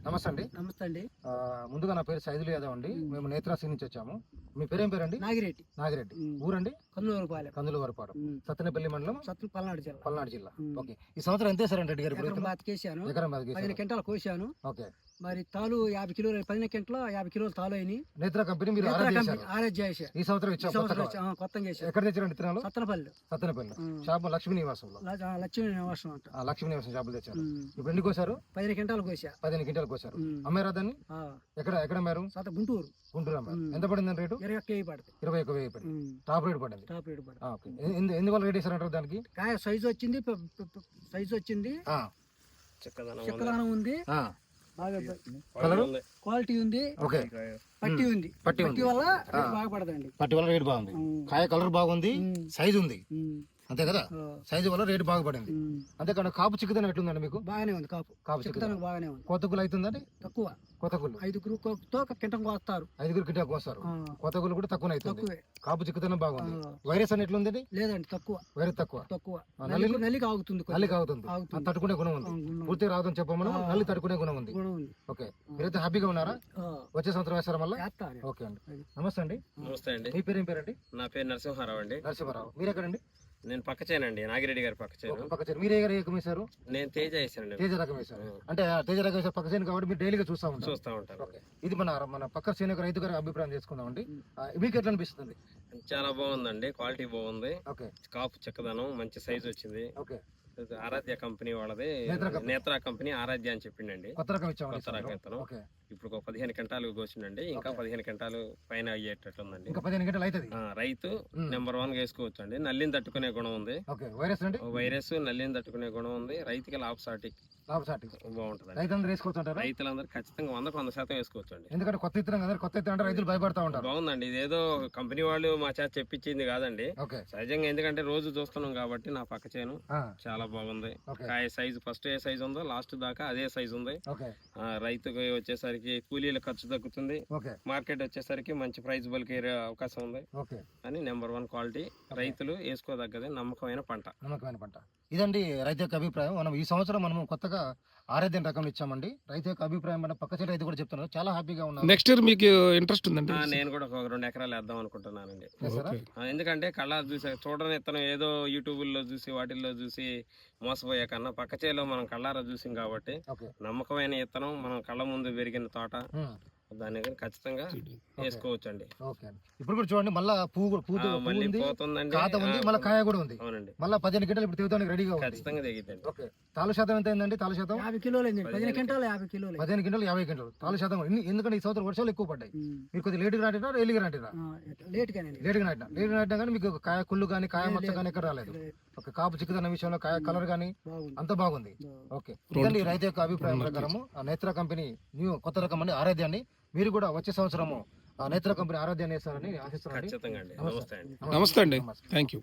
నమస్తే అండి. నమస్తే అండి. ముందుగా నా పేరు సైదులు యాదవ్ అండి. మేము నేత్రాసి నుంచి వచ్చాము. మీ పేరేం పేరండి? నాగిరెడ్డి. నాగిరెడ్డి. ఊరండి? కందులూరుపాలెం. సత్తెనపల్లి మండలం, పల్నాడు జిల్లా. ఓకే. ఈ సంవత్సరం ఎంత వేసారండి రెడ్డి గారు? ఎకరం బాతికేసాను. 15 క్వింటాలు కోసాను. ఓకే. మరి తాలు 50 కిలోలు, 15 క్వింటాలు 50 కిలోలు తాలు అయినాయి. నేత్ర కంపెనీ మీరు ఆరాధ్య చేశాను. ఈ సంవత్సరం ఇచ్చాము. కొత్తగా చేశాను. ఎక్కడ తెచ్చారండి విత్తనాలు? సత్తెనపల్లి షాప్ లక్ష్మీ నివాసంలో. లక్ష్మీ నివాసం అంట. లక్ష్మీ నివాసం షాపులు తెచ్చారు. ఇప్పుడు ఎన్ని కోసారు? 15 క్వింటాలు కోసా. 15 క్వింటాలు కోసారు. అమ్మారా దాన్ని? ఎక్కడ అమ్మారు? గుంటూరు అమ్మారు. ఎంత పడింది రేటు? 21,000 పడుతుంది. 21,000 పడింది. టాప్ రేట్ పడింది. ఎందువల్ల రేట్ వేసారంటారు దానికి? కాయ సైజు వచ్చింది, చిక్కదనం ఉంది, క్వాలిటీ ఉంది, పట్టి వల్ల బాగా పడదండి. పట్టి వల్ల రేట్ బాగుంది. కాయ కలర్ బాగుంది, సైజు ఉంది, అంతే కదా? సైజు వల్ల రేటు బాగా పడింది. అంతేకాదు కాపు చిక్కుదనం ఎట్లుందండి మీకు? బాగానే ఉంది. కాపు చిక్కుదనం బాగానే ఉంది. కొత్త గుళ్ళు అవుతుందండి? తక్కువ. కొత్త గుళ్ళు 5 కింటం కోస్తారు. 5 కింటా కోస్తారు. కొత్త గుళ్ళు కూడా తక్కువ అవుతుంది. కాపు చిక్కుదనం బాగుంది. వైరస్ అని ఎట్లుంది? లేదండి, తక్కువ. వైరస్ తక్కువ. నల్లికి ఆగుతుంది. తట్టుకునే గుణం ఉంది. పూర్తిగా రాదని చెప్పమను. నల్లి తట్టుకునే గుణం ఉంది. ఓకే. మీరైతే హ్యాపీగా ఉన్నారా? వచ్చే సంవత్సరం వేస్తారా మళ్ళీ? ఓకే అండి. నమస్తే అండి. నమస్తే అండి. మీ పేరు ఏం పేరండి? నా పేరు నరసింహారావు అండి. నరసింహారావు. మీరు ఎక్కడండి? నేను పక్క చేనండి, నాగిరెడ్డి గారి పక్క చేను. మీరే రకం వేశారు? నేను తేజ వేసానండి. తేజ రకం వేశారు. అంటే తేజ రకం వేసారు పక్క చేను కాబట్టి మీరు డైలీగా చూస్తూ ఉంటారు. ఇది మన పక్క చేను యొక్క రైతు గారి అభిప్రాయం చేసుకుందామండి. మీకు ఎట్లా అనిపిస్తుంది? చాలా బాగుందండి, క్వాలిటీ బాగుంది. ఓకే. కాపు చక్కదనం, మంచి సైజ్ వచ్చింది. ఓకే. ఆరాధ్య కంపెనీ వాళ్ళది, నేత్ర కంపెనీ ఆరాధ్య అని చెప్పిండండి. కొత్త రకం విత్తనం. ఇప్పుడు 15 క్వింటాలు కోసిండండి. ఇంకా 15 క్వింటాలు పైన అయ్యేటట్లుందండి. 15 క్వింటాలు అవుతుంది. రైతు నెంబర్ 1 వేసుకోవచ్చు అండి. నల్లిని తట్టుకునే గుణం ఉంది. వైరస్ నల్లిని తట్టుకునే గుణం ఉంది. రైతుకి లాభసాటి బాగుంటుంది. రైతులందరూ ఖచ్చితంగా 100% వేసుకోవచ్చు అండి. ఎందుకంటే కొత్త ఇత్తనం రైతులు భయపడతా ఉంటారు. బాగుందండి. ఇదేదో కంపెనీ వాళ్ళు మా చేత చెప్పించింది కాదండి, సహజంగా. ఎందుకంటే రోజు చూస్తున్నాం కాబట్టి. నా పక్క చేను చాలా బాగుంది. కాయ సైజు ఫస్ట్ ఏ సైజు ఉందో లాస్ట్ దాకా అదే సైజు ఉంది. రైతుకి వచ్చేసరికి కూలీల ఖర్చు తగ్గుతుంది. మార్కెట్ వచ్చేసరికి మంచి ప్రైస్ బల్కి అవకాశం ఉంది అని నెంబర్ 1 క్వాలిటీ. రైతులు వేసుకోదగ్గది, నమ్మకమైన పంట. ఇదండి రైతు యొక్క అభిప్రాయం. మనం ఈ సంవత్సరం మనం కొత్తగా ఆరాధ్యం రకం ఇచ్చామండి. రైతు యొక్క అభిప్రాయం పక్క చెట్టు రైతు కూడా చెప్తున్నారు, చాలా హ్యాపీగా ఉన్నారు. నెక్స్ట్ ఇయర్ మీకు ఇంట్రెస్ట్ ఉందండి? నేను కూడా ఒక 2 ఎకరాలు వేద్దాం అనుకుంటున్నానండి. ఎందుకంటే కళ్ళ చూసే చూడని ఇత్తనం ఏదో యూట్యూబ్లో చూసి వాటిల్లో చూసి మోసపోయే కన్నా పక్క చేలో మనం కళ్ళారా చూసాం కాబట్టి నమ్మకమైన ఇత్తనం, మనం కళ్ళ ముందు పెరిగిన తోట, దాన్ని ఖచ్చితంగా వేసుకోవచ్చు అండి. ఇప్పుడు కూడా చూడండి, మళ్ళీ మళ్ళీ పోతుందండి, కాయ కూడా ఉంది. అవునండి. మళ్ళీ 15 క్వింటాలు ఇప్పుడు తెగుతానికి రెడీగా ఖచ్చితంగా తెగిద్దండి. తాలు శాతం ఎంత అయిందండి? తాలు శాతం 50 కిలోలు. 15 క్వింటాలు 50 కింటాలు తాలు శాతం. ఎందుకంటే ఈ సంవత్సరం వర్షాలు ఎక్కువ పడ్డాయి. మీరు కొద్దిగా లేటుగా నాటినా ఎల్లిగా నాటినా? లేటుగా నాటినా కానీ మీకు కాయ కుళ్ళు కానీ కాయ మచ్చ కానీ ఎక్కడ రాలేదు. ఒక కాపు చిక్కుదన్న విషయంలో కాయ కలర్ కానీ అంత బాగుంది. ఓకే. ఇదండి రైతు యొక్క అభిప్రాయం ప్రకారము నేత్ర కంపెనీ కొత్త రకం అండి, ఆరాధ్య అండి. మీరు కూడా వచ్చే సంవత్సరము నేత్ర కంపెనీ ఆరాధ్యాన్ని వేస్తారని ఆశిస్తున్నాను. ఖచ్చితంగా అండి. నమస్తే అండి. Thank you.